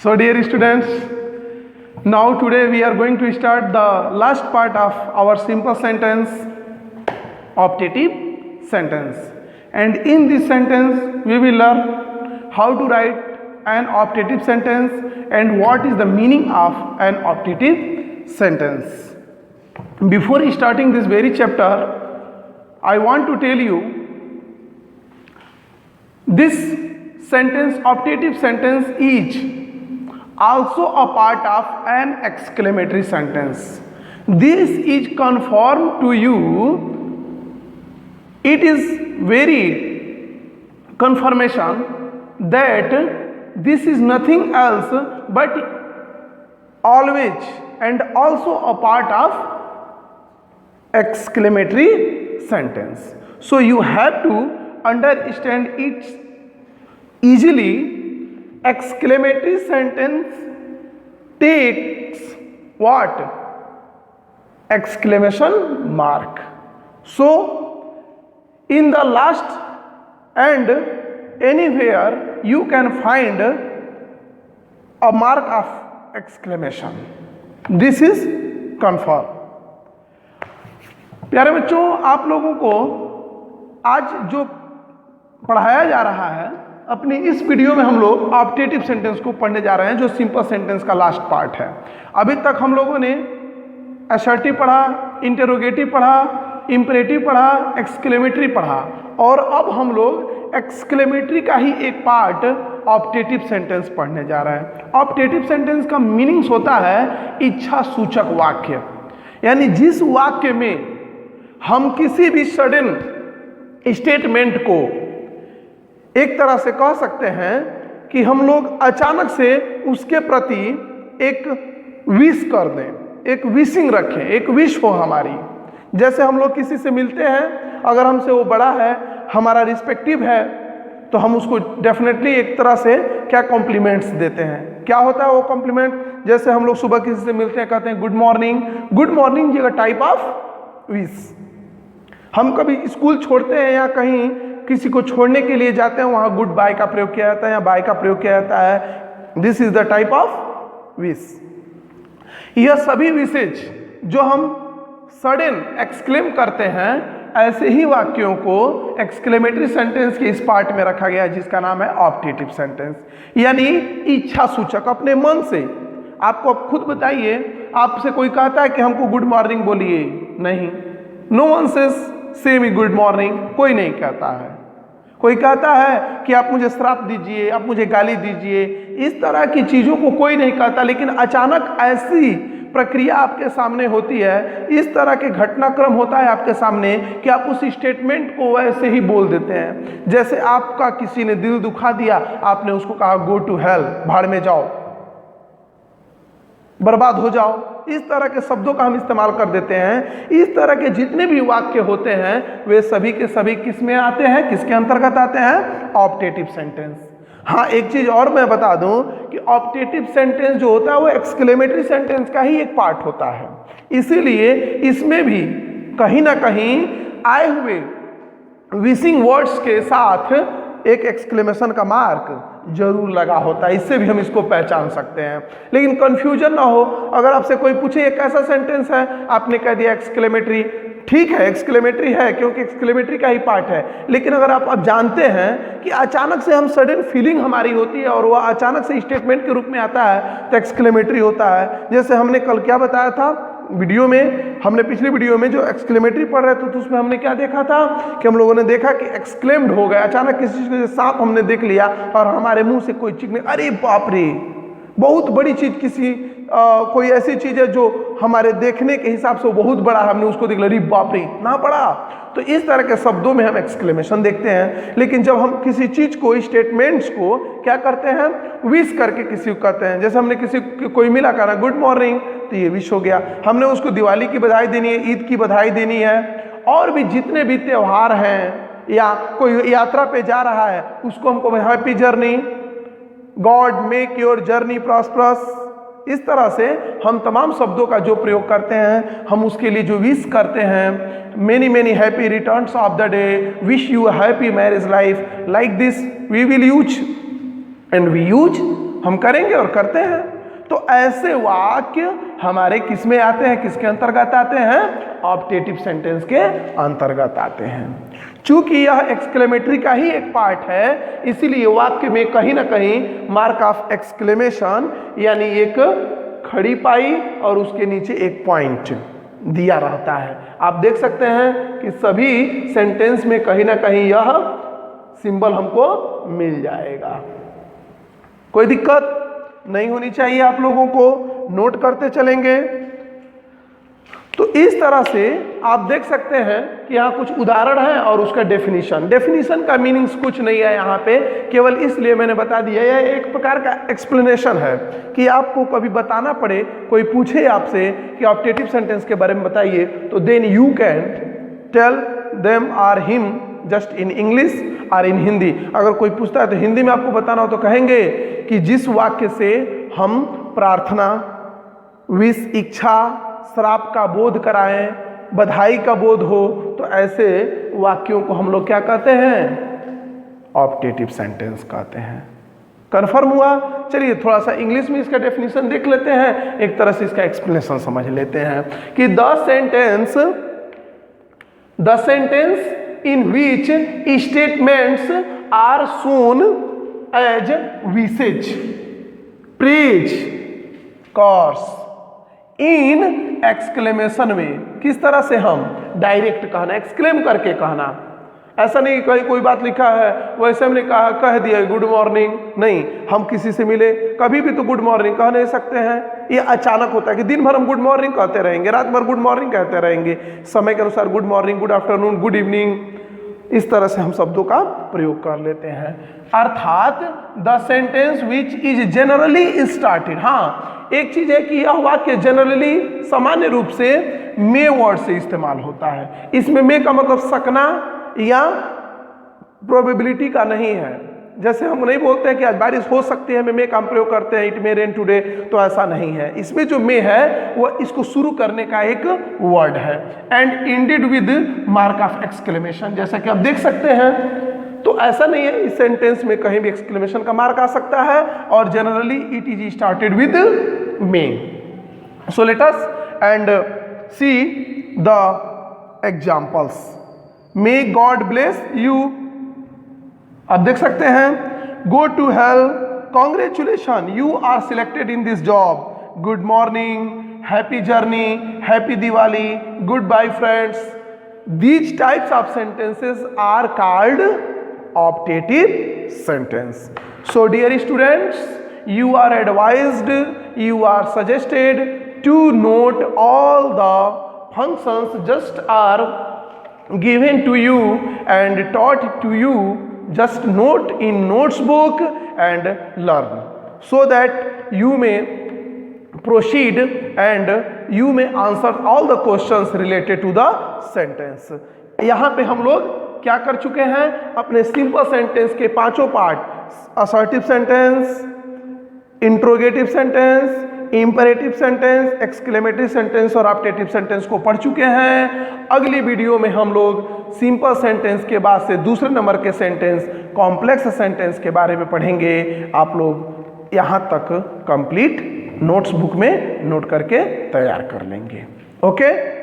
So dear students, now today we are going to start the last part of our simple sentence, optative sentence. And in this sentence we will learn how to write an optative sentence and what is the meaning of an optative sentence. Before starting this very chapter, I want to tell you this sentence, optative sentence, is also a part of an exclamatory sentence. This is conformed to you. It is very confirmation that this is nothing else but always and also a part of exclamatory sentence. So you have to understand it easily. Exclamatory sentence takes what? Exclamation mark. So in the last and anywhere you can find a mark of exclamation. This is confirm. प्यारे बच्चों, आप लोगों को आज जो पढ़ाया जा रहा है, अपनी इस वीडियो में हम लोग ऑप्टेटिव सेंटेंस को पढ़ने जा रहे हैं, जो सिंपल सेंटेंस का लास्ट पार्ट है। अभी तक हम लोगों ने असर्टिव पढ़ा, इंटरोगेटिव पढ़ा, इंपरेटिव पढ़ा, एक्सक्लेमेटरी पढ़ा और अब हम लोग एक्सक्लेमेटरी का ही एक पार्ट ऑप्टेटिव सेंटेंस पढ़ने जा रहे हैं। ऑप्टेटिव सेंटेंस का मीनिंग्स होता है इच्छा सूचक वाक्य, यानी जिस वाक्य में हम किसी भी सडन स्टेटमेंट को एक तरह से कह सकते हैं कि हम लोग अचानक से उसके प्रति एक विश कर दें, एक विशिंग रखें, एक विश हो हमारी। जैसे हम लोग किसी से मिलते हैं, अगर हमसे वो बड़ा है, हमारा रिस्पेक्टिव है, तो हम उसको डेफिनेटली एक तरह से क्या कॉम्प्लीमेंट्स देते हैं। क्या होता है वो कॉम्प्लीमेंट? जैसे हम लोग सुबह किसी से मिलते हैं, कहते हैं गुड मॉर्निंग। गुड मॉर्निंग ये टाइप ऑफ विश। हम कभी स्कूल छोड़ते हैं या कहीं किसी को छोड़ने के लिए जाते हैं, वहाँ गुड बाय का प्रयोग किया जाता है या बाय का प्रयोग किया जाता है। This is the type of wish. यह सभी विशेज जो हम सडन एक्सक्लेम करते हैं, ऐसे ही वाक्यों को एक्सक्लेमेटरी सेंटेंस के इस पार्ट में रखा गया है, जिसका नाम है ऑप्टेटिव सेंटेंस, यानी इच्छा सूचक। अपने मन से आपको अब खुद बताइए, आपसे कोई कहता है कि हमको गुड मॉर्निंग बोलिए, नहीं, नो वन सेज से मी गुड मॉर्निंग, कोई नहीं कहता है। कोई कहता है कि आप मुझे श्राप दीजिए, आप मुझे गाली दीजिए, इस तरह की चीज़ों को कोई नहीं कहता। लेकिन अचानक ऐसी प्रक्रिया आपके सामने होती है, इस तरह के घटनाक्रम होता है आपके सामने कि आप उस स्टेटमेंट को वैसे ही बोल देते हैं। जैसे आपका किसी ने दिल दुखा दिया, आपने उसको कहा गो टू हेल, भाड़ में जाओ, बर्बाद हो जाओ, इस तरह के शब्दों का हम इस्तेमाल कर देते हैं। इस तरह के जितने भी वाक्य होते हैं वे सभी के सभी किस में आते हैं, किसके अंतर्गत आते हैं? Optative sentence. हाँ, एक चीज और मैं बता दूं कि ऑप्टेटिव सेंटेंस जो होता है वो एक्सक्लेमेटरी सेंटेंस का ही एक पार्ट होता है, इसीलिए इसमें भी कहीं ना कहीं आए हुए विशिंग वर्ड्स के साथ एक एक्सक्लेमेशन का मार्क जरूर लगा होता है। इससे भी हम इसको पहचान सकते हैं। लेकिन कंफ्यूजन ना हो, अगर आपसे कोई पूछे ये कैसा सेंटेंस है, आपने कह दिया एक्सक्लेमेटरी, ठीक है एक्सक्लेमेटरी है क्योंकि एक्सक्लेमेटरी का ही पार्ट है। लेकिन अगर आप अब जानते हैं कि अचानक से हम सडन फीलिंग हमारी होती है और वह अचानक से स्टेटमेंट के रूप में आता है, तो एक्सक्लेमेटरी होता है। जैसे हमने कल क्या बताया था वीडियो में, हमने पिछली वीडियो में जो एक्सक्लेमेटरी पढ़ रहे थे तो उसमें हमने क्या देखा था कि हम लोगों ने देखा कि एक्सक्लेम्ड हो गए, अचानक किसी चीज़ को सांप हमने देख लिया और हमारे मुंह से कोई चीज, अरे बाप रे, बहुत बड़ी चीज, किसी कोई ऐसी चीज है जो हमारे देखने के हिसाब से बहुत बड़ा है, हमने उसको देख लिया, अरे बाप रे इतना बड़ा। तो इस तरह के शब्दों में हम एक्सक्लेमेशन देखते हैं। लेकिन जब हम किसी चीज को, स्टेटमेंट्स को क्या करते हैं, विश करके किसी को कहते हैं। जैसे हमने किसी कोई मिला, कहा गुड मॉर्निंग, तो ये विश हो गया। हमने उसको दिवाली की बधाई देनी है, ईद की बधाई देनी है, और भी जितने भी त्यौहार हैं, या कोई यात्रा पे जा रहा है उसको हमको happy journey, God make your journey prosperous, इस तरह से हम तमाम शब्दों का जो प्रयोग करते हैं, हम उसके लिए जो विश करते हैं, many many happy returns of the day, wish you a happy marriage life, like this we will use and we use हम करेंगे और करते हैं। तो ऐसे वाक्य हमारे किस में आते हैं, किसके अंतर्गत आते हैं? ऑप्टेटिव सेंटेंस के अंतर्गत आते हैं। चूंकि यह एक्सक्लेमेटरी का ही एक पार्ट है, इसीलिए वाक्य में कहीं ना कहीं मार्क ऑफ एक्सक्लेमेशन यानी एक खड़ी पाई और उसके नीचे एक पॉइंट दिया रहता है। आप देख सकते हैं कि सभी सेंटेंस में कहीं ना कहीं यह सिंबल हमको मिल जाएगा। कोई दिक्कत नहीं होनी चाहिए, आप लोगों को नोट करते चलेंगे। तो इस तरह से आप देख सकते हैं कि यहाँ कुछ उदाहरण है और उसका डेफिनेशन का मीनिंग्स कुछ नहीं है यहाँ पे, केवल इसलिए मैंने बता दिया। यह एक प्रकार का एक्सप्लेनेशन है कि आपको कभी बताना पड़े, कोई पूछे आपसे कि ऑप्टेटिव सेंटेंस के बारे में बताइए, तो then you can tell them और हिम जस्ट इन इंग्लिश और इन हिंदी। अगर कोई पूछता है तो हिंदी में आपको बताना हो तो कहेंगे कि जिस वाक्य से हम प्रार्थना, विश, इच्छा, श्राप का बोध कराएं, बधाई का बोध हो, तो ऐसे वाक्यों को हम लोग क्या कहते हैं? ऑप्टेटिव सेंटेंस कहते हैं। कन्फर्म हुआ? चलिए थोड़ा सा इंग्लिश में इसका डेफिनेशन देख लेते हैं, एक तरह से इसका एक्सप्लेनेशन समझ लेते हैं कि the sentence in which statements are shown as wishes, praise, curse in exclamation में। किस तरह से हम डायरेक्ट कहना, एक्सक्लेम करके कहना। ऐसा नहीं कहीं कोई बात लिखा है वैसे हमने कह दिया गुड मॉर्निंग, नहीं। हम किसी से मिले कभी भी तो गुड मॉर्निंग कह नहीं सकते हैं। ये अचानक होता है कि दिन भर हम गुड मॉर्निंग कहते रहेंगे, रात भर गुड मॉर्निंग कहते रहेंगे, समय के अनुसार good morning, good afternoon, good evening, इस तरह से हम शब्दों का प्रयोग कर लेते हैं। अर्थात the sentence which is generally started, हाँ एक चीज है कि यह वाक्य जनरली सामान्य रूप से मे वर्ड से इस्तेमाल होता है। इसमें मे का मतलब सकना या प्रोबेबिलिटी का नहीं है। जैसे हम नहीं बोलते हैं कि आज बारिश हो सकती है, मे का हम प्रयोग करते हैं, इट मे रेन टुडे, तो ऐसा नहीं है। इसमें जो मे है वो इसको शुरू करने का एक वर्ड है। And ended with mark of exclamation, जैसा कि आप देख सकते हैं। तो ऐसा नहीं है, इस सेंटेंस में कहीं भी एक्सक्लेमेशन का मार्क आ सकता है और generally it is started with may. So let us and see the examples. May god bless you, आप देख सकते हैं। Go to hell, congratulation you are selected in this job, good morning, happy journey, happy Diwali, good bye friends. These types of sentences are called optative sentence. So dear students, you are advised, you are suggested to note all the functions just are given to you and taught to you. Just note in notes book and learn so that you may proceed and you may answer all the questions related to the sentence. यहाँ पे हम लोग क्या कर चुके हैं? अपने simple sentence के पांचों part, assertive sentence, interrogative sentence, imperative sentence, exclamatory sentence और ऑप्टेटिव सेंटेंस को पढ़ चुके हैं। अगली वीडियो में हम लोग सिंपल सेंटेंस के बाद से दूसरे नंबर के सेंटेंस, कॉम्प्लेक्स सेंटेंस के बारे में पढ़ेंगे। आप लोग यहाँ तक कंप्लीट नोट्स बुक में नोट करके तैयार कर लेंगे। ओके।